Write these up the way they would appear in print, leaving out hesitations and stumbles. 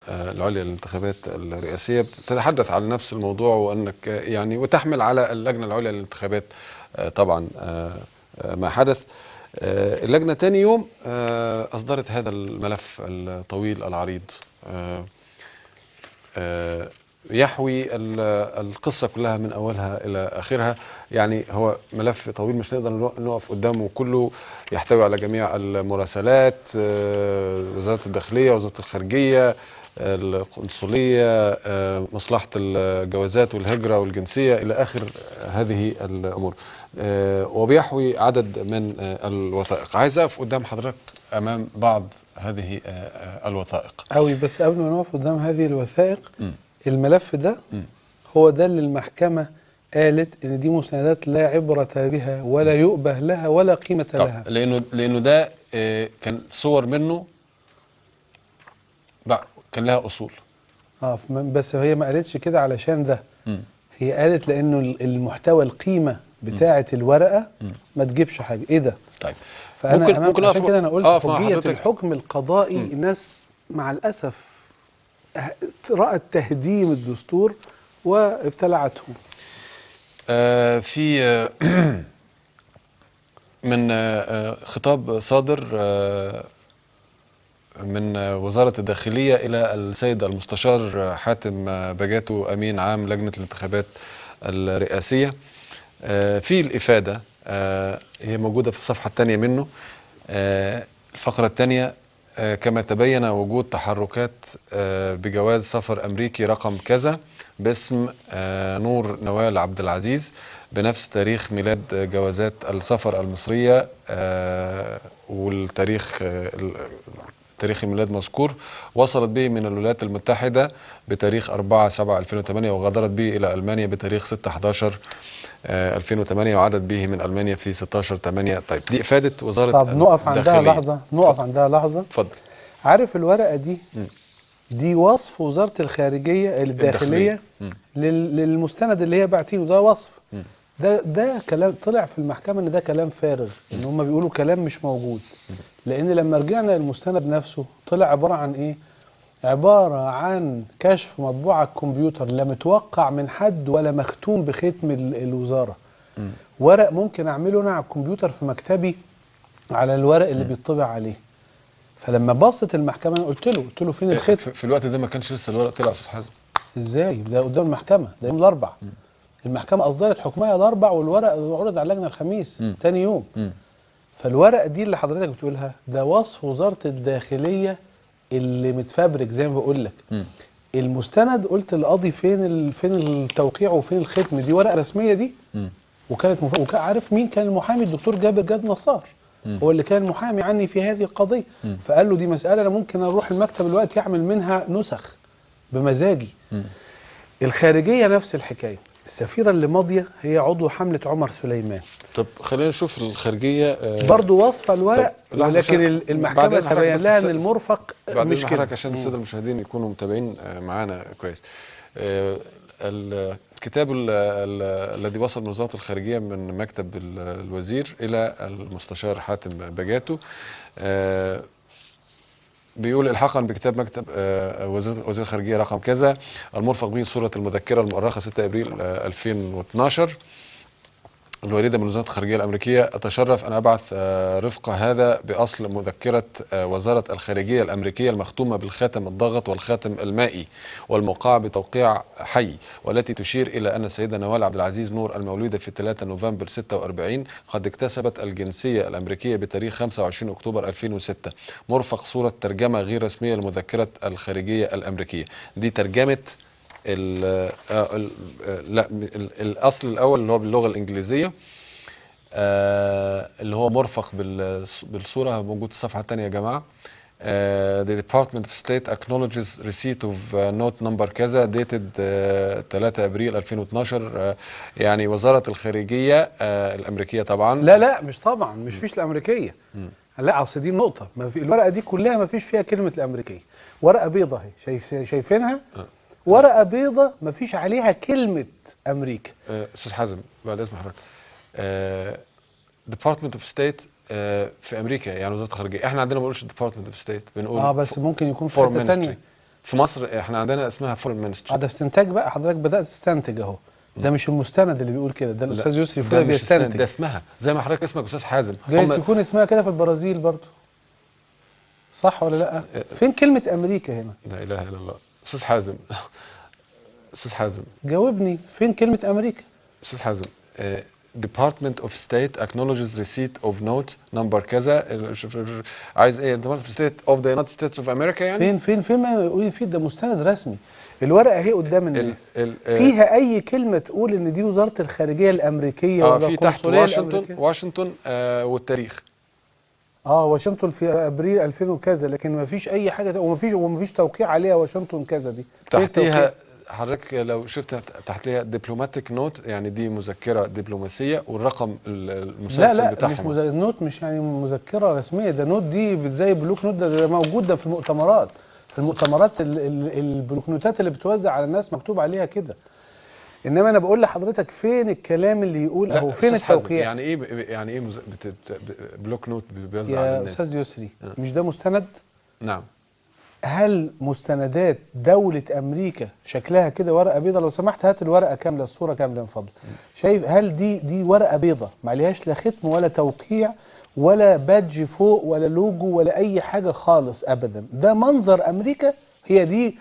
العليا للانتخابات الرئاسية بتتحدث على نفس الموضوع، وأنك يعني وتحمل على اللجنة العليا للانتخابات طبعا ما حدث. اللجنة تاني يوم أصدرت هذا الملف الطويل العريض يحوي القصة كلها من أولها إلى آخرها. يعني هو ملف طويل مش نقدر نقف قدامه كله، يحتوي على جميع المراسلات، وزارة الداخلية، وزارة الخارجية، القنصلية، مصلحة الجوازات والهجرة والجنسية إلى آخر هذه الأمور، وبيحوي عدد من الوثائق. عايز أقف قدام حضرتك أمام بعض هذه الوثائق أوي. بس قبل ما نقف قدام هذه الوثائق، الملف ده هو ده اللي المحكمة قالت إن دي مستندات لا عبرة بها ولا يؤبه لها ولا قيمة لها. لأنه ده كان صور منه كان لها أصول. بس هي ما قالتش كده علشان ده. هي قالت لأنه المحتوى القيمة بتاعة الورقة ما تجيبش حاجة. إيه ده؟ طيب فأنا ممكن عشان كده أنا قلت حجية الحكم القضائي. الناس مع الأسف رأت تهديم الدستور وابتلعته. في من خطاب صادر من وزارة الداخلية إلى السيد المستشار حاتم بجاتو أمين عام لجنة الانتخابات الرئاسية، في الإفادة هي موجودة في الصفحة الثانية منه. الفقرة الثانية: كما تبين وجود تحركات بجواز سفر أمريكي رقم كذا باسم نور نوال عبد العزيز بنفس تاريخ ميلاد جوازات السفر المصرية، والتاريخ تاريخ الميلاد مذكور، وصلت به من الولايات المتحدة بتاريخ 4/7/2008 وغادرت به إلى ألمانيا بتاريخ 6/11/2008 وعادت به من ألمانيا في 16/8. طيب دي إفادة وزارة طب نقف عندها لحظة، نقف عندها لحظة. اتفضل. عارف الورقة دي وصف وزارة الخارجية الداخلية للمستند اللي هي باعتينه، ده وصف. ده كلام طلع في المحكمة ان ده كلام فارغ، ان هم بيقولوا كلام مش موجود. لان لما رجعنا للمستند نفسه طلع عبارة عن ايه؟ عبارة عن كشف مطبوع على الكمبيوتر، لا متوقع من حد ولا مختوم بختم الوزارة. ورق ممكن اعمله انا على الكمبيوتر في مكتبي على الورق اللي بيطبع عليه. فلما بصت المحكمة انا قلت له فين الختم؟ في الوقت ده ما كانش لسه الورق طلع يا استاذ حازم. ازاي؟ ده قدام المحكمة، ده يوم الاربع. المحكمة أصدرت حكمها الأربع والورق عرض على اللجنة الخميس تاني يوم. فالورقة دي اللي حضرتك بتقولها ده وصف وزارة الداخلية اللي متفبرك زي ما بقول لك. المستند قلت للقاضي فين التوقيع وفين الختم؟ دي ورقة رسمية دي. وكانت عارف مين كان المحامي؟ الدكتور جابر جاد نصار هو اللي كان محامي عني في هذه القضية. فقال له دي مسألة أنا ممكن أروح المكتب الوقت يعمل منها نسخ بمزاجي. الخارجية نفس الحكاية. السفيرة اللي ماضية هي عضو حملة عمر سليمان. طب خلينا نشوف الخارجية برضو وصف الورق، ولكن المحكمة تبين لها ان المرفق مش كده. عشان السادة المشاهدين يكونوا متابعين معانا كويس. الكتاب الذي وصل من وزارة الخارجية من مكتب الوزير إلى المستشار حاتم بجاتو بيقول: الحاقا بكتاب مكتب وزير الخارجية رقم كذا المرفق به صورة المذكرة المؤرخة 6 أبريل 2012 الواردة من وزارة الخارجية الأمريكية. أتشرف أن أبعث رفق هذا بأصل مذكرة وزارة الخارجية الأمريكية المختومة بالخاتم الضاغط والخاتم المائي والموقعة بتوقيع حي، والتي تشير إلى أن السيدة نوال عبد العزيز نور المولودة في 3 نوفمبر 46 قد اكتسبت الجنسية الأمريكية بتاريخ 25 أكتوبر 2006. مرفق صورة ترجمة غير رسمية لمذكرة الخارجية الأمريكية. دي ترجمة الأصل الأول اللي هو باللغة الإنجليزية، اللي هو مرفق بالصورة، موجود الصفحة الثانية يا جماعة. The Department of State acknowledges receipt of note number كذا dated 3 أبريل 2012. يعني وزارة الخارجية الأمريكية طبعا. لا مش طبعا، مش فيش الأمريكية. لا أصل دي نقطة، ما في الورقة دي كلها ما فيش فيها كلمة الأمريكية. ورقة بيضة اهي شايفينها؟ ورقة بيضة ما فيش عليها كلمة أمريكا. أستاذ حازم بعد إذن حضرتك، Department of State في أمريكا يعني وزارة الخارجية. إحنا عندنا ما بنقولش Department of State، بنقول بس ممكن يكون في حتة ثانية. في مصر احنا عندنا اسمها فورن مينستري. ده استنتاج بقى، حضرتك بدات تستنتج اهو. ده مش المستند اللي بيقول كده، ده الاستاذ يسري ده فوده مش استناد، بيستنتج. ده اسمها زي ما حضرتك اسمك استاذ حازم. جايز تكون اسمها كده في البرازيل برضو، صح ولا لا؟ فين كلمه امريكا هنا؟ لا اله الا الله. استاذ حازم استاذ حازم جاوبني، فين كلمه امريكا؟ استاذ حازم Department of State acknowledges receipt of note number كذا. عايز ايه؟ Department of State of the United States of America يعني. فين ما يقول فيه؟ ده مستند رسمي، الورقه اهي قدام الناس. فيها اي كلمه تقول ان دي وزاره الخارجيه الامريكيه ولا في تحت القنصليه واشنطن الامريكيه؟ واشنطن والتاريخ. واشنطن في ابريل 2000 وكذا، لكن ما فيش اي حاجه، ومفيش توقيع عليها واشنطن كذا دي. تحتيها حضرتك لو شفت تحتيها دبلوماتيك نوت، يعني دي مذكره دبلوماسيه والرقم المسلسل بتاعهم. لا مش نوت، مش يعني مذكره رسميه، ده نوت دي زي بلوك نوت، ده موجود ده في المؤتمرات. في المؤتمرات البلوك نوتات اللي بتوزع على الناس مكتوب عليها كده. انما انا بقول لحضرتك فين الكلام اللي يقول اهو، فين التوقيع؟ يعني ايه يعني ايه بلوك نوت بيوزع على الناس؟ يا استاذ يسري مش ده مستند؟ نعم. هل مستندات دولة أمريكا شكلها كده ورقة بيضة؟ لو سمحت هات الورقة كاملة، الصورة كاملة من فضلك. شايف؟ هل دي ورقة بيضة ما عليهاش لا ختم ولا توقيع ولا بادج فوق ولا لوجو ولا أي حاجة خالص أبدا؟ ده منظر أمريكا؟ هي دي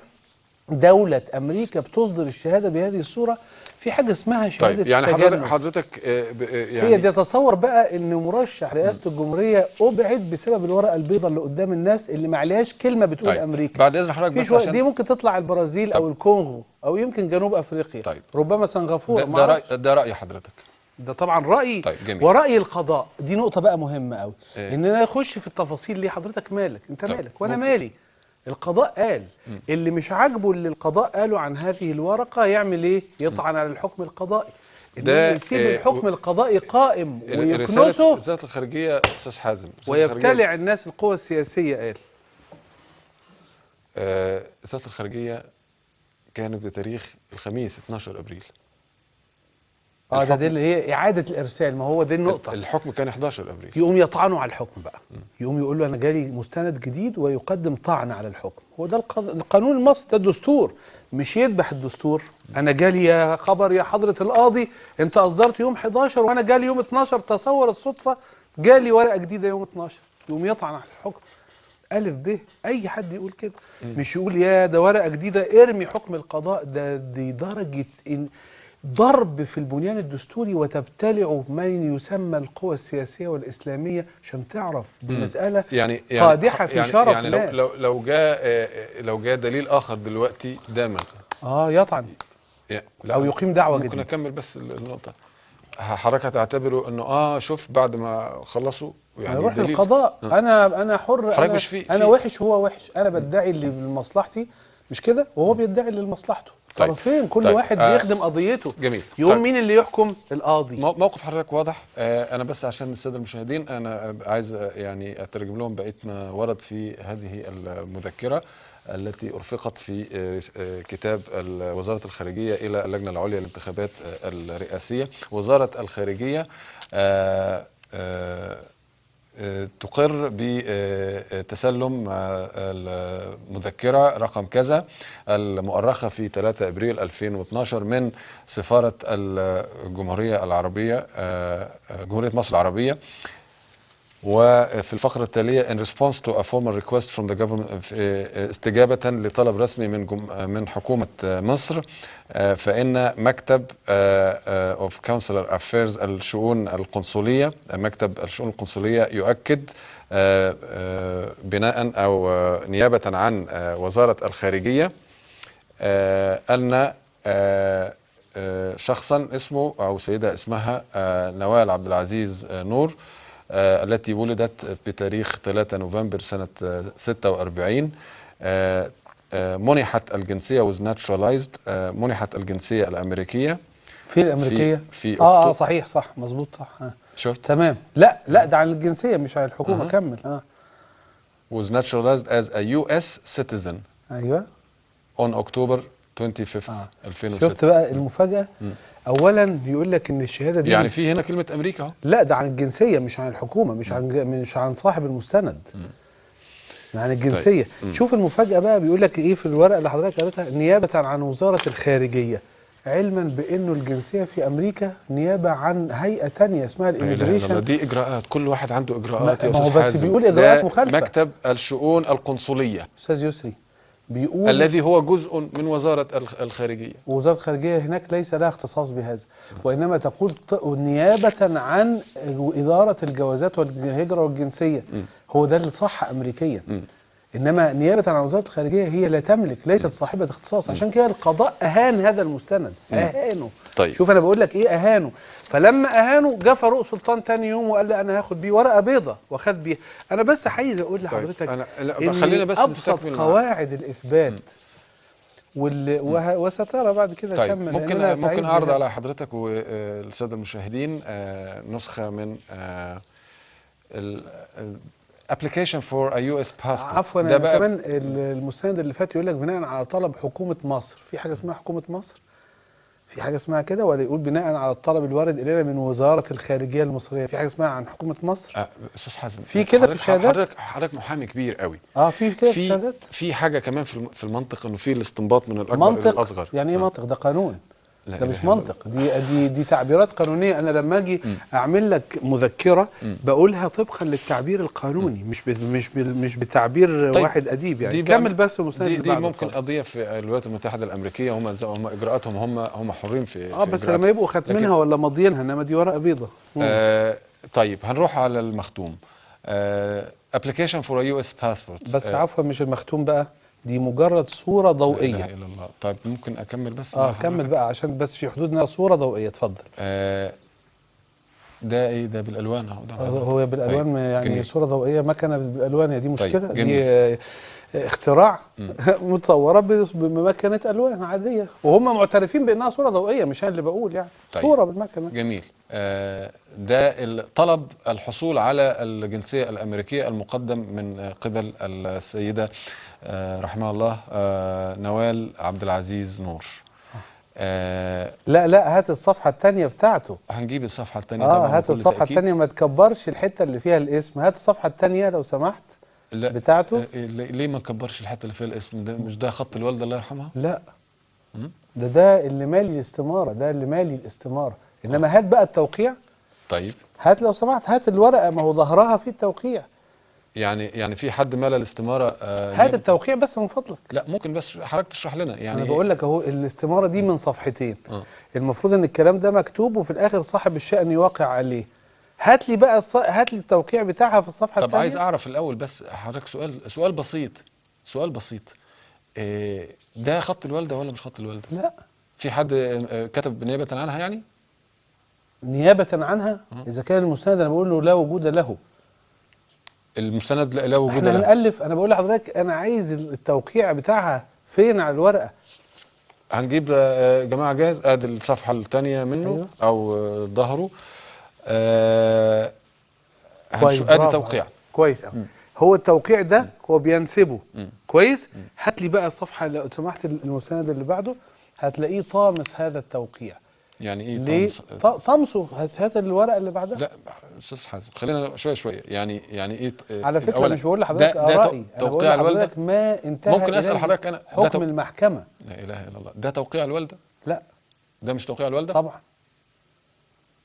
دولة أمريكا بتصدر الشهادة بهذه الصورة؟ في حاجة اسمها شهادة طيب يعني تجنس. حضرتك يعني هي دي. تصور بقى ان مرشح رئاسة الجمهورية ابعد بسبب الورقة البيضاء اللي قدام الناس اللي ما عليهاش كلمة بتقول طيب. امريكا. بعد اذن حضرتك بس عشان دي ممكن تطلع البرازيل او الكونغو او يمكن جنوب افريقيا. طيب. ربما سنغافورة. ده رأي حضرتك. ده طبعا رأيي. طيب جميل. ورأي القضاء دي نقطة بقى مهمة قوي. ان انا اخش في التفاصيل ليه؟ حضرتك مالك؟ انت طيب. مالك وانا ممكن. مالي؟ القضاء قال. اللي مش عاجبه اللي القضاء قاله عن هذه الورقة يعمل ايه؟ يطعن على الحكم القضائي. ده يسيب الحكم القضائي قائم ويكنسه. رسالة الخارجية استاذ حازم ويبتلع الناس القوى السياسية. قال رسالة الخارجية كانت بتاريخ الخميس 12 ابريل. ده دي اللي هي اعادة الارسال، ما هو دي النقطة. الحكم كان 11 ابريل. يقوم يطعنوا على الحكم بقى. يقوم يقول له انا جالي مستند جديد ويقدم طعن على الحكم. هو ده القانون المصري، ده الدستور، مش يذبح الدستور. انا جالي يا خبر يا حضرة القاضي انت اصدرت يوم 11 وانا جالي يوم 12، تصور الصدفة جالي ورقة جديدة يوم 12. يقوم يطعن على الحكم. ألف ب أي حد يقول كده. مش يقول يا ده ورقة جديدة ارمي حكم القضاء. دي درجة ضرب في البنيان الدستوري وتبتلع من يسمى القوى السياسية والإسلامية. عشان تعرف دي مسألة يعني قادحة في شرف يعني الناس. لو جاء دليل آخر دلوقتي داما يطعن أو يقيم دعوة جديدة. ممكن أكمل بس النقطة. حضرتك هتعتبره انه شوف بعد ما خلصوا يعني يروح للقضاء. انا حر، انا وحش هو وحش، انا بدعي اللي لمصلحتي مش كده وهو بيدعي اللي لمصلحته. طرفين كل واحد بيخدم قضيته. جميل. يقوم مين اللي يحكم؟ القاضي. موقف حضرتك واضح. انا بس عشان الساده المشاهدين انا عايز يعني اترجم لهم بقيه ما ورد في هذه المذكره التي أرفقت في كتاب وزارة الخارجية إلى اللجنة العليا للانتخابات الرئاسية. وزارة الخارجية تقر بتسلم المذكرة رقم كذا المؤرخة في 3 أبريل 2012 من سفارة الجمهورية العربية جمهورية مصر العربية. وفي الفقرة التالية in response to a formal request from the government استجابة لطلب رسمي من حكومة مصر فإن مكتب of consular affairs الشؤون القنصلية مكتب الشؤون القنصلية يؤكد بناء أو نيابة عن وزارة الخارجية أن شخصا اسمه أو سيدة اسمها نوال عبد العزيز نور التي ولدت بتاريخ 3 نوفمبر سنة 46 منحت الجنسية was naturalized منحت الجنسية الأمريكية. في الأمريكية؟ في صحيح صح مظبوط صح. شفت؟ تمام. لا ده عن الجنسية مش عن الحكومة. كمل. was naturalized as a US citizen. أيوة. on October 25 2006. شفت بقى المفاجأة؟ اولا يقول لك ان الشهاده دي يعني في هنا كلمه امريكا اهو. لا ده عن الجنسيه مش عن الحكومه، مش عن صاحب المستند. عن الجنسيه. طيب. شوف المفاجاه بقى، بيقول لك ايه في الورقه اللي حضرتك قريتها؟ نيابه عن وزاره الخارجيه، علما بانه الجنسيه في امريكا نيابه عن هيئه تانية اسمها لا اله الا الله، الاميجريشن. دي اجراءات، كل واحد عنده اجراءات يا ما هو استاذ بس حازم. بيقول إجراءات ده مخالفة. مكتب الشؤون القنصليه استاذ يسري بيقول الذي هو جزء من وزاره الخارجيه. وزاره الخارجيه هناك ليس لها اختصاص بهذا، وانما تقول نيابه عن اداره الجوازات والهجره والجنسيه. هو ده اللي صح امريكيا. انما نيابه عن وزاره الخارجيه هي لا تملك، ليست صاحبه اختصاص. عشان كده القضاء اهان هذا المستند، اهانه. طيب. شوف انا بقول لك ايه، اهانه. فلما اهانه جه فاروق سلطان تاني يوم وقال لي انا هاخد بيه ورقه بيضه واخد بيها. انا بس عايز اقول لحضرتك لا خلينا بس ابسط نستكمل قواعد الاثبات وسترى بعد كده. طيب كمل. ممكن اعرض على حضرتك والساده المشاهدين نسخه من application for a US passport. عفوا ده بقى كمان المستند اللي فات يقول لك بناء على طلب حكومه مصر. في حاجه اسمها حكومه مصر؟ في حاجه اسمها كده؟ ولا يقول بناء على الطلب الوارد الينا من وزاره الخارجيه المصريه؟ في حاجه اسمها عن حكومه مصر؟ استاذ حازم، في كده في الشهادات؟ حضرتك محامي كبير قوي. في كده في الشهادات. في حاجه كمان في المنطق، انه في الاستنباط من الاكبر الى الاصغر. يعني ايه منطق؟ ده قانون، ده مش إله منطق. دي تعبيرات قانونيه. انا لما اجي اعمل لك مذكره بقولها طبقا للتعبير القانوني، مش بتعبير طيب. واحد اديب يعني. كمل بس المستند. دي ممكن قضيه في الولايات المتحده الامريكيه، هم اجراءاتهم، هم حرين في بس لما يبقوا ختمينها ولا ماضيينها، انما دي ورقه بيضه. طيب هنروح على المختوم. application for a US passport. بس عفوا مش المختوم بقى، دي مجرد صورة ضوئية. لا اله الا الله. طيب ممكن اكمل بس؟ كمل بقى عشان بس في حدودنا صورة ضوئية. اتفضل. ده ايه ده؟ بالالوان اهو. هو بالالوان. طيب. يعني جميل. صورة ضوئية مكنة بالالوان، دي مشكلة. طيب. جميل. دي اختراع متصورة بمكنة الوان عادية، وهم معترفين بانها صورة ضوئية، مش انا اللي بقول يعني. طيب. صورة بالمكنة. جميل. ده طلب الحصول على الجنسية الأمريكية المقدم من قبل السيدة رحمها الله نوال عبد العزيز نور. لا هات الصفحة الثانية بتاعته. هنجيب الصفحة الثانية طبعا. هات الصفحة الثانية، ما تكبرش الحتة اللي فيها الاسم. هات الصفحة الثانية لو سمحت. لا بتاعته. ليه ما نكبرش الحتة اللي فيها الاسم؟ ده مش ده خط الوالدة الله يرحمها؟ لا ده اللي مالي الاستمارة، ده اللي مالي الاستمارة. انما هات بقى التوقيع. طيب هات لو سمحت، هات الورقة، ما هو ظهرها في التوقيع. يعني في حد مال الاستمارة؟ هات التوقيع بس من فضلك. لا ممكن بس حضرتك تشرح لنا يعني. انا بقول لك اهو الاستمارة دي من صفحتين. المفروض ان الكلام ده مكتوب وفي الاخر صاحب الشأن يوقع عليه. هات لي بقى هات لي التوقيع بتاعها في الصفحة الثانية. طب عايز اعرف الاول بس حضرتك سؤال بسيط. ده خط الوالدة ولا مش خط الوالدة؟ لا. في حد كتب نيابة عنها يعني؟ نيابة عنها؟ إذا كان المستند أنا بقول له لا وجود له. المستند لا وجود له. احنا هنألف. أنا بقول لحضرتك أنا عايز التوقيع بتاعها فين على الورقة. هنجيب جماعة جاهز. ادي الصفحة الثانية منه. أيوه. أو ظهره. ادي توقيع. كويس أوي. هو التوقيع ده هو بينسبه. كويس. هات لي بقى الصفحة لو سمحت المستند اللي بعده، هتلاقيه طامس هذا التوقيع. يعني ايه ليه؟ طمسه. هات الورقه اللي بعدها. لا استاذ حازم خلينا شويه يعني ايه. على فكره مش بقول لحضرتك ارائي، انا بقول لحضرتك ما انتهى. ممكن اسال حضرتك انا حكم المحكمه. لا اله الا الله. ده توقيع الوالده؟ لا ده مش توقيع الوالده.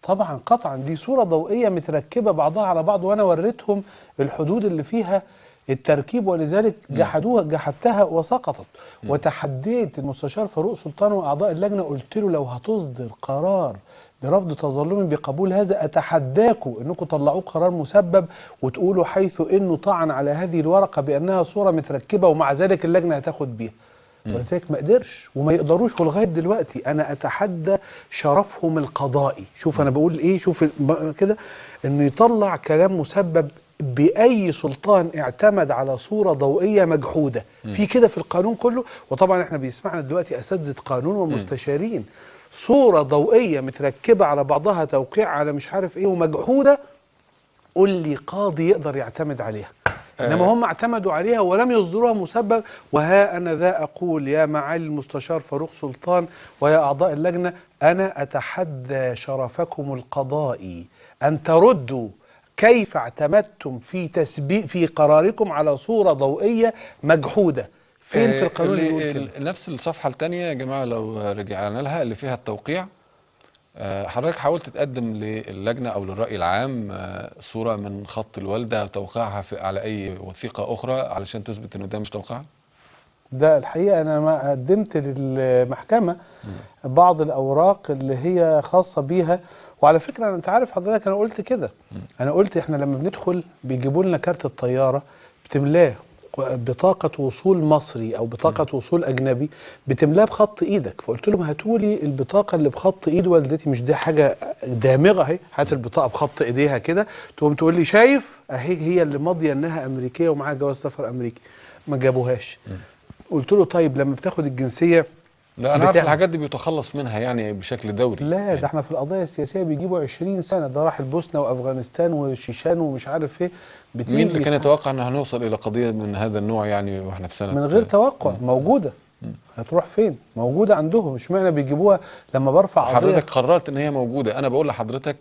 طبعا قطعا. دي صوره ضوئيه متركبه بعضها على بعض، وانا وريتهم الحدود اللي فيها التركيب، ولذلك جحدتها وسقطت. وتحديت المستشار فاروق سلطان واعضاء اللجنه، قلت له لو هتصدر قرار برفض تظلمي بقبول هذا، اتحداكم انكم تطلعوه قرار مسبب وتقولوا حيث انه طعن على هذه الورقه بانها صوره متركبه، ومع ذلك اللجنه هتاخد بيها. ولذلك ما قدرش وما يقدروش لغايه دلوقتي. انا اتحدى شرفهم القضائي. شوف انا بقول ايه، شوف كده، انه يطلع كلام مسبب بأي سلطان اعتمد على صورة ضوئية مجحودة. في كده في القانون كله. وطبعا احنا بيسمعنا دلوقتي أساتذة قانون ومستشارين. صورة ضوئية متركبة على بعضها، توقيع على مش عارف ايه ومجحودة، قول لي قاضي يقدر يعتمد عليها. انما هم اعتمدوا عليها ولم يصدروها مسبب. وها انا ذا اقول يا معالي المستشار فاروق سلطان ويا اعضاء اللجنة، انا اتحدى شرفكم القضائي ان تردوا كيف اعتمدتم في تثبيت في قراركم على صورة ضوئية مجحودة؟ فين في القانون اللي يقول كده؟ نفس الصفحة الثانية يا جماعة لو رجعنا لها اللي فيها التوقيع، حضرتك حاولت تقدم للجنة أو للرأي العام صورة من خط الوالدة توقيعها على أي وثيقة أخرى علشان تثبت إنه ده مش توقيعها؟ ده الحقيقة أنا ما قدمت للمحكمة بعض الأوراق اللي هي خاصة بيها. وعلى فكرة أنت عارف حضرتك أنا قلت كده، أنا قلت إحنا لما بندخل بيجيبوا لنا كارت الطيارة بتملاه بطاقة وصول مصري أو بطاقة وصول أجنبي، بتملاه بخط إيدك. فقلت لهم هاتوا لي البطاقة اللي بخط إيد والدتي، مش دي حاجة دامغة أهي، هات البطاقة بخط إيديها كده. تقوم تقول لي شايف أهي هي اللي ماضية إنها أمريكية ومعاها جواز سفر أمريكي. ما جابوهاش. قلت له طيب لما بتاخد الجنسية لا أنا عارف الحاجات دي بيتخلص منها يعني بشكل دوري. لا يعني ده احنا في القضايا السياسية بيجيبوا 20 سنة، ده راح البوسنة وأفغانستان وشيشان ومش عارف ايه. مين اللي كان يتوقع ان هنوصل الى قضية من هذا النوع يعني واحنا في سنة من غير توقع موجودة. هتروح فين؟ موجودة عندهم، مش معنى بيجيبوها لما برفع قضية. حضرتك قررت ان هي موجودة، انا بقول لحضرتك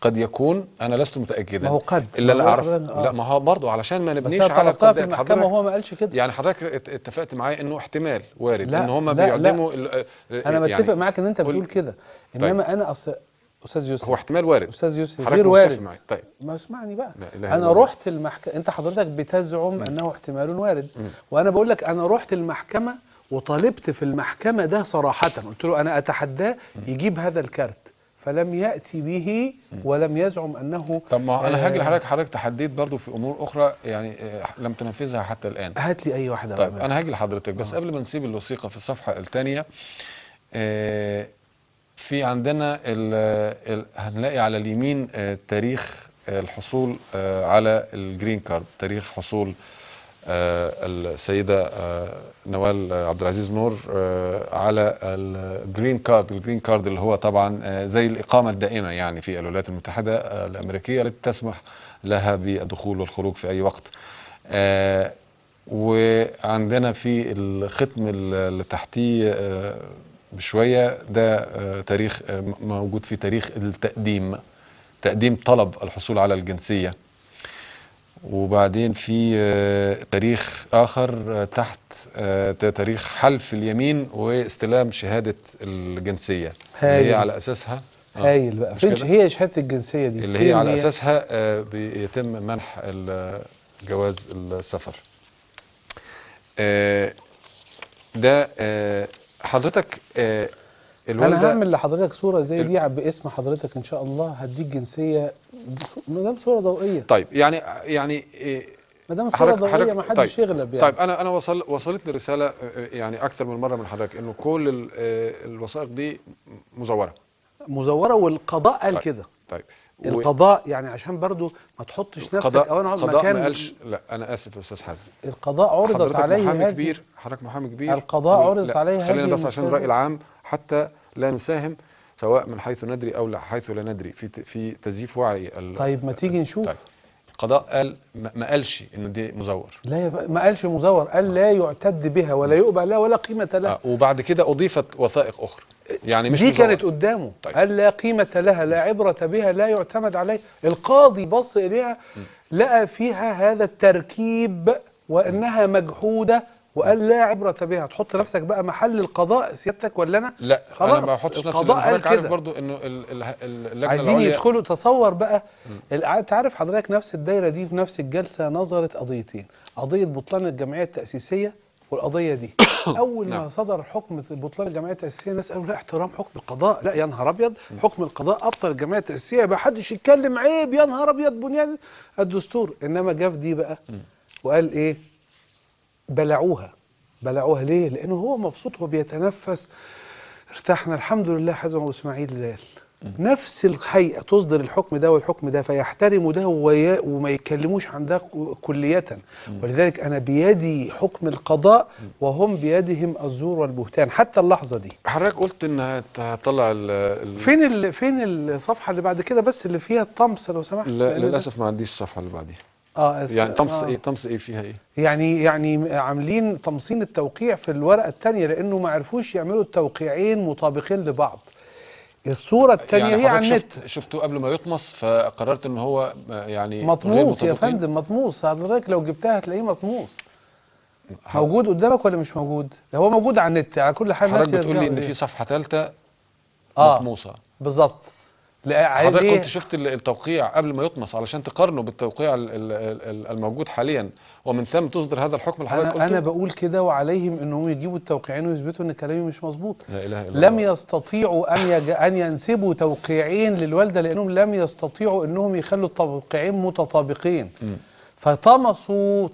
قد يكون، انا لست متأكدا. ما هو قد الا لا اعرف. لا ما هو برضه علشان ما نبنيش بس على طلبتها في المحكمة وهو ما قالش كده. يعني حضرتك اتفقت معايا انه احتمال وارد لا ان هم لا بيعدموا انا بتفق يعني معاك ان انت بتقول كده، انما طيب. انا اصل استاذ يوسف هو احتمال وارد. استاذ يوسف حضرتك غير وارد. معي. طيب ما اسمعني بقى، انا رحت المحكمة، انت حضرتك بتزعم انه احتمال وارد، وانا بقول لك انا رحت المحكمة وطالبت في المحكمة ده صراحة، قلت له انا اتحداه يجيب هذا الكارت، فلم يأتي به ولم يزعم انه. طب ما انا هاجي لحضرتك تحديت برضو في امور اخرى يعني لم تنفذها حتى الان. هات لي اي واحده. طيب انا هاجي لحضرتك بس قبل ما نسيب الوثيقه في الصفحه الثانيه، في عندنا هنلاقي على اليمين تاريخ الحصول على الجرين كارد، تاريخ حصول السيدة نوال عبد العزيز نور على الجرين كارد. الجرين كارد اللي هو طبعا زي الإقامة الدائمة يعني في الولايات المتحدة الأمريكية التي تسمح لها بالدخول والخروج في أي وقت. وعندنا في الختم اللي تحتيه بشوية ده تاريخ موجود في تاريخ التقديم، تقديم طلب الحصول على الجنسية. وبعدين في تاريخ آخر تحت تاريخ حلف اليمين واستلام شهادة الجنسية اللي هي على أساسها هايل بقى. فين هي شهادة الجنسية دي؟ اللي هي على أساسها بيتم منح جواز السفر. ده حضرتك انا هعمل لحضرتك صورة زي دي باسم حضرتك ان شاء الله، هديك جنسية ما دام صورة ضوئية. طيب يعني ما دام صورة ضوئية ما حدش طيب يغلب يعني. طيب انا وصلتني رسالة يعني اكثر من مرة من حضرتك انه كل الوثائق دي مزورة والقضاء قال كده. طيب القضاء يعني عشان برضو ما تحطش نفسك او انا مكان ما قالش. لا انا اسف يا استاذ حازم، القضاء عرضت عليه حضرتك محامي كبير، القضاء عرضت عليه هذه. خلينا بس عشان الرأي العام حتى لا نساهم سواء من حيث ندري او حيث لا ندري في تزييف وعي. طيب ما تيجي نشوف. طيب القضاء قال ما قالش انه دي مزور. لا ما قالش مزور، قال لا يعتد بها ولا يقبل لها ولا قيمة لها. وبعد كده اضيفت وثائق اخرى يعني مش دي مزور. كانت قدامه. طيب. قال لا قيمة لها لا عبرة بها لا يعتمد عليه. القاضي بص إليها لقى فيها هذا التركيب وإنها مجحودة وقال لا عبرة بها. تحط نفسك بقى محل القضاء سيادتك ولا أنا؟ لا أنا ما بحطش نفسي، لأن حضرتك عارف برضو إنه اللجنة عايزين العليا يدخلوا. تصور بقى تعرف حضرتك نفس الدايرة دي في نفس الجلسة نظرت قضيتين، قضية بطلان الجمعية التأسيسية والقضية دي. أول ما صدر حكم بطلان الجمعية التأسيسية الناس قالوا لا احترام حكم القضاء، لا يا نهار أبيض حكم القضاء أبطل الجمعية التأسيسية ما حدش يتكلم عيب يا نهار أبيض بنيان الدستور. إنما جاف دي بقى وقال إيه؟ بلعوها ليه؟ لأنه هو مبسوط وبيتنفس ارتحنا الحمد لله. حازم أبو إسماعيل زال نفس الهيئة تصدر الحكم ده والحكم ده فيحترموا ده وما يتكلموش عن ده كلية. ولذلك أنا بيدي حكم القضاء وهم بيدهم الزور والبهتان حتى اللحظة دي. حضرتك قلت إنها هتطلع فين الصفحة اللي بعد كده بس اللي فيها الطمس لو سمحت؟ لا للأسف ما عنديش الصفحة اللي بعديها. يعني طمس ايه فيها ايه؟ يعني عاملين تمصين التوقيع في الورقة الثانية لأنه ما عرفوش يعملوا التوقيعين مطابقين لبعض. الصورة الثانية يعني هي على حضرتك النت. شفته قبل ما يطمس فقررت ان هو يعني غير مطموس يا مطابقين؟ فندم، مطموس. حضرتك لو جبتها هتلاقيه مطموس. ح- موجود قدامك ولا مش موجود؟ ده هو موجود على النت على كل حال. حضرتك الناس بتقول لي يرجعوا ان إليه. في صفحة ثالثة اه مطموسة. بالظبط. لا حضرتك ليه؟ كنت شفت التوقيع قبل ما يطمس علشان تقارنه بالتوقيع الموجود حاليا، ومن ثم تصدر هذا الحكم اللي حضرتك انا قلته؟ بقول كده، وعليهم انهم يجيبوا التوقيعين ويثبتوا ان كلامي مش مظبوط. لا اله الا لم الله. يستطيعوا ان ينسبوا توقيعين للوالده، لانهم لم يستطيعوا انهم يخلوا التوقيعين متطابقين. مم. فطمسوا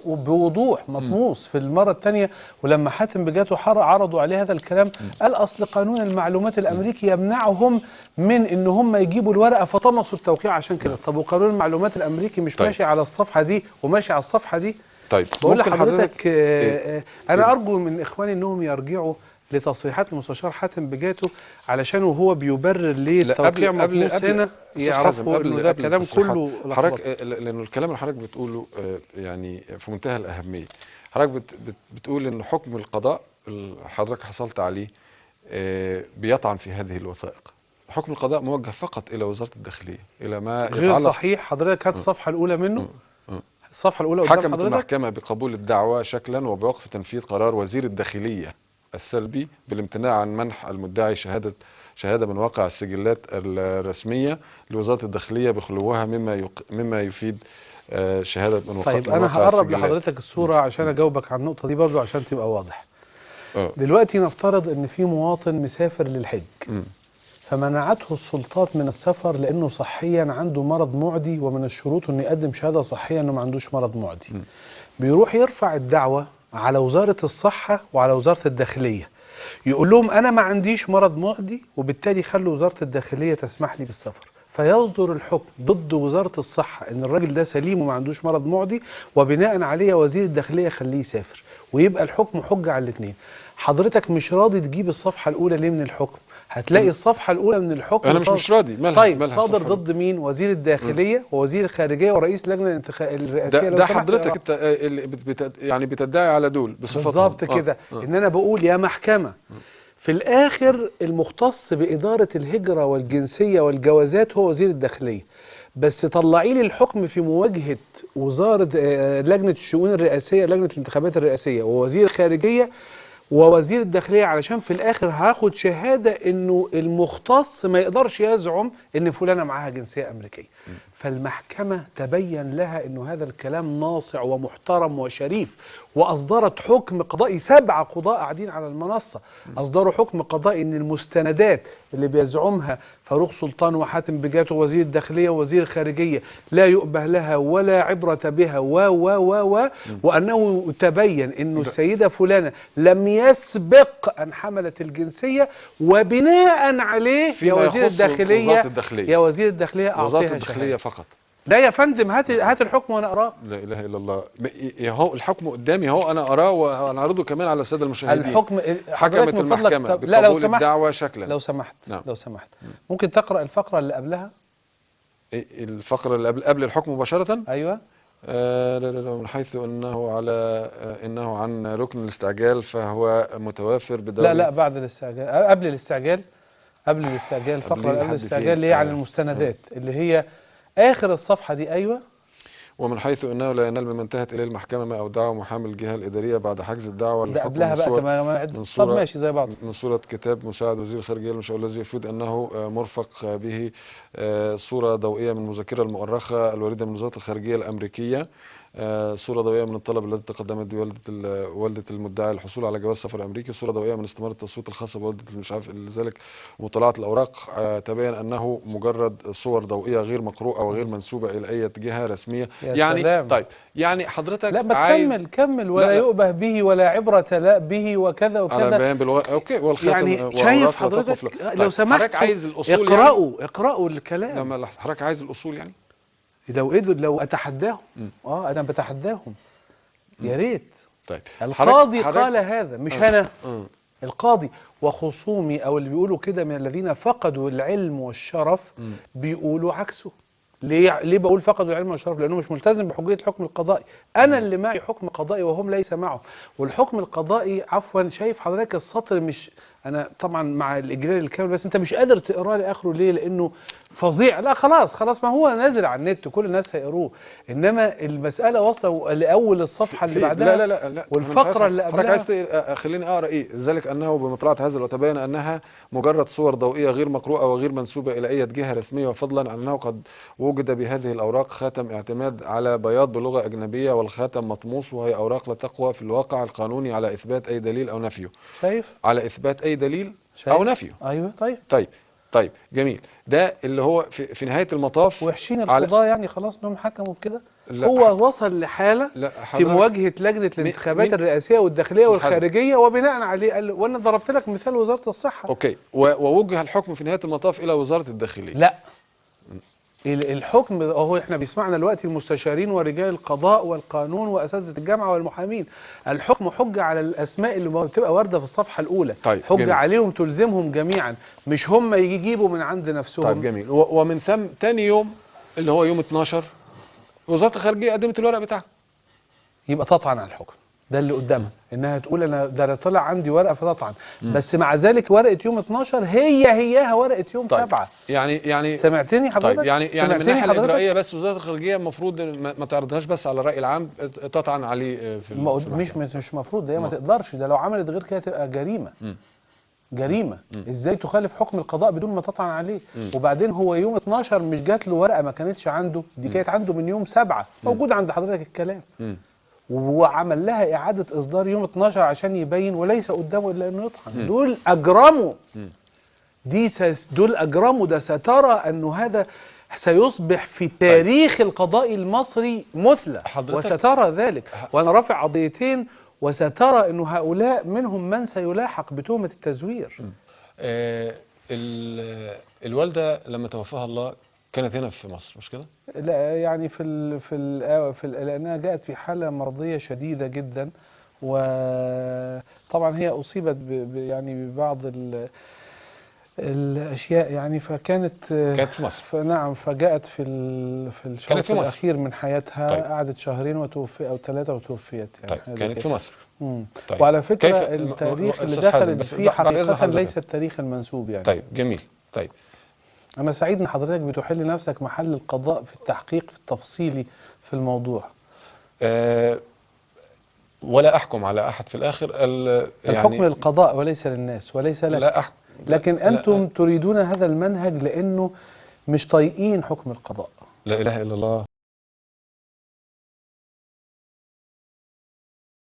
بوضوح، مطموس في المره الثانيه. ولما حاتم بجاته عرضوا عليه هذا الكلام، قال اصل قانون المعلومات الامريكي يمنعهم من ان هم يجيبوا الورقه، فطمسوا التوقيع عشان كده. طب وقانون المعلومات الامريكي مش طيب. ماشي على الصفحه دي وماشي على الصفحه دي؟ طيب بقول ممكن لحضرتك إيه؟ انا ارجو من اخواني انهم يرجعوا لتصريحات المستشار حاتم بجاته، علشان وهو بيبرر ليه التوقيع مطموس هنا يعرفوا انه ده كلام كله حضرتك، لانه الكلام اللي حضرتك بتقوله يعني في منتهى الاهميه. حضرتك بتقول ان حكم القضاء اللي حضرتك حصلت عليه بيطعن في هذه الوثائق. حكم القضاء موجه فقط الى وزاره الداخليه، الى ما غير يتعلق. صحيح. حضرتك هات الصفحه الاولى منه. الصفحه الاولى قدام حكمت حضرتك. المحكمه بقبول الدعوى شكلا وبوقف تنفيذ قرار وزير الداخليه السلبي بالامتناع عن منح المدعي شهاده من واقع السجلات الرسميه لوزاره الداخليه بخلوها مما يفيد شهاده من واقع طيب انا هقرب السجلات. لحضرتك الصوره عشان اجاوبك على النقطه دي برضو عشان تبقى واضح. آه. دلوقتي نفترض ان في مواطن مسافر للحج، فمنعته السلطات من السفر لانه صحيا عنده مرض معدي، ومن الشروط انه يقدم شهاده صحيه انه ما عندوش مرض معدي. بيروح يرفع الدعوه على وزاره الصحه وعلى وزاره الداخليه، يقول لهم انا ما عنديش مرض معدي، وبالتالي خلوا وزاره الداخليه تسمح لي بالسفر. فيصدر الحكم ضد وزاره الصحه ان الراجل ده سليم وما عندوش مرض معدي، وبناء عليه وزير الداخليه خليه يسافر، ويبقى الحكم حجه على الاثنين. حضرتك مش راضي تجيب الصفحه الاولى ليه من الحكم؟ هتلاقي الصفحه الاولى من الحكم انا مش راضي. طيب صادر ضد مين؟ وزير الداخليه ووزير الخارجيه ورئيس لجنه الرئاسيه. ده حضرتك انت اللي يعني بتدعي على دول بصفتهم. بالظبط كده. ان انا بقول يا محكمه، في الاخر المختص باداره الهجره والجنسيه والجوازات هو وزير الداخليه، بس طلعي لي الحكم في مواجهه وزاره لجنه الشؤون الرئاسيه، لجنه الانتخابات الرئاسيه، ووزير الخارجيه ووزير الداخليه، علشان في الاخر هاخد شهاده انه المختص ما يقدرش يزعم ان فلانه معاها جنسيه امريكيه. فالمحكمه تبين لها انه هذا الكلام ناصع ومحترم وشريف، واصدرت حكم قضائي. 7 قضاء قاعدين على المنصه اصدروا حكم قضائي ان المستندات اللي بيزعمها فاروق سلطان وحاتم بجاته وزير الداخليه ووزير الخارجيه لا يؤبه لها ولا عبره بها وانه تبين انه السيده فلانه لم يسبق ان حملت الجنسيه، وبناء عليه يا وزير الداخليه يا وزير الداخليه اعطيها شهاده فقط. لا يا فندم، هات الحكم وانا اقراه. لا اله الا الله. هو الحكم قدامي اهو، انا اراه وهنعرضه كمان على الساده المشاهدين. الحكم حكمت المحكمه بقبول الدعوى شكلا. لو سمحت نعم. لو سمحت ممكن تقرا الفقره اللي قبلها؟ الفقره اللي قبل الحكم مباشره؟ ايوه. من حيث انه عن ركن الاستعجال فهو متوافر بدوري. لا بعد الاستعجال، قبل الاستعجال الفقره اللي قبل الاستعجال اللي هي عن المستندات اللي هي اخر الصفحه دي. ايوه. ومن حيث انه لا ينال مما انتهت اليه المحكمه ما اودعه محامي الجهه الاداريه بعد حجز الدعوه ده قبلها بقى كمان. طب ماشي زي بعض. من صوره كتاب مساعد وزير الخارجيه المشاور الذي يفيد انه مرفق به صوره ضوئيه من المذكره المؤرخه الوارده من وزاره الخارجيه الامريكيه، صورة ضوئية من الطلب الذي تقدمت بوالدة المدعي للحصول على جواز سفر أمريكي، صورة ضوئية من استمارة التصويت الخاصة بوالدة مش عارف لذلك، مطالعة الأوراق تبين أنه مجرد صور ضوئية غير مقروءة وغير منسوبة إلى أي جهة رسمية. يعني سلام. طيب يعني حضرتك لا ما كمل ولا يؤبه به ولا عبرة لا به وكذا على بيان أوكي والختم يعني شايف حضرتك لو سمحت حضرتك عايز الأصول اقرأوا الكلام. لما حضرتك عايز الأصول يعني لو اتحداهم انا بتحداهم يا ريت. طيب القاضي قال هذا مش انا. القاضي وخصومي او اللي بيقولوا كده من الذين فقدوا العلم والشرف بيقولوا عكسه. ليه بقول فقدوا العلم والشرف؟ لانه مش ملتزم بحجيه الحكم القضائي. انا اللي معي حكم قضائي وهم ليس معه. والحكم القضائي عفوا، شايف حضرتك السطر، مش انا طبعا مع الاجلال الكامل، بس انت مش قادر تقراه لاخره. ليه؟ لانه فظيع. لا خلاص ما هو نازل على النت وكل الناس هيقروه، انما المساله واصله لاول الصفحه اللي بعدها. لا والفقره اللي حضرتك قبلها. عايز خليني اقرا ايه؟ ذلك انه بمطلعه هذا وتبين انها مجرد صور ضوئيه غير مقروءه وغير منسوبه الى اي جهه رسميه، وفضلا عن انه قد وجد بهذه الاوراق خاتم اعتماد على بياض بلغه اجنبيه، والخاتم مطموس، وهي اوراق لا تقوى في الواقع القانوني على اثبات اي دليل او نفيه. شايف؟ على اثبات اي دليل شايف؟ او نفيه. ايوه. طيب جميل. ده اللي هو في نهايه المطاف. وحشين القضاة يعني خلاص انهم حكموا بكده. لا هو وصل لحالة في مواجهة لجنة الانتخابات الرئاسية والداخلية والخارجية، وبناء عليه قال، وانا ضربت لك مثال وزارة الصحة. اوكي، ووجه الحكم في نهاية المطاف الى وزارة الداخلية. لا، الحكم اهو احنا بيسمعنا دلوقتي المستشارين ورجال القضاء والقانون واساتذه الجامعه والمحامين. الحكم حجه على الاسماء اللي بتبقى وارده في الصفحه الاولى. طيب حجه جميل. عليهم تلزمهم جميعا، مش هم يجيبوا من عند نفسهم. طيب جميل. ومن ثم تاني يوم اللي هو يوم 12 وزاره الخارجيه قدمت الورق بتاعها. يبقى تطعن على الحكم ده اللي قدامها، انها تقول انا ده طلع عندي ورقه فتطعن. بس مع ذلك ورقه يوم 12 هياها ورقه يوم 7. يعني سمعتني حضرتك؟ طيب يعني من الناحيه الاجرائيه بس وزاره الخارجيه المفروض ما تعرضهاش بس على الراي العام، تطعن عليه في مش مفروض، ده ما تقدرش. ده لو عملت غير كده تبقى جريمه. جريمه. ازاي تخالف حكم القضاء بدون ما تطعن عليه؟ وبعدين هو يوم 12 مش جات له ورقه ما كانتش عنده، دي كانت عنده من يوم 7. موجود عند حضرتك الكلام. وعمل لها إعادة إصدار يوم 12 عشان يبين، وليس قدامه إلا إنه يطعن. دول أجرموا. دول أجرموا. ده سترى أنه هذا سيصبح في تاريخ القضاء المصري مثلى، وسترى ذلك. وأنا رافع قضيتين، وسترى أنه هؤلاء منهم من سيلاحق بتهمة التزوير. الوالدة لما توفاها الله كانت هنا في مصر مش كده؟ لا يعني لأنها جاءت في حالة مرضية شديدة جدا، وطبعا هي أصيبت يعني ببعض الأشياء يعني، كانت في مصر. نعم. فجاءت في الشوط الأخير من حياتها. طيب. قعدت 2 وتوفي أو 3 وتوفيت يعني. طيب كانت في مصر. طيب. وعلى فكرة التاريخ اللي دخلت فيه حقيقة ليس التاريخ المنسوب يعني. طيب جميل. طيب أنا سعيد إن حضرتك بتحل نفسك محل القضاء في التحقيق في التفصيلي في الموضوع. ولا أحكم على أحد في الآخر. الحكم للقضاء وليس للناس وليس لك. لا أحكم. لكن أنتم تريدون هذا المنهج لأنه مش طايقين حكم القضاء. لا إله إلا الله.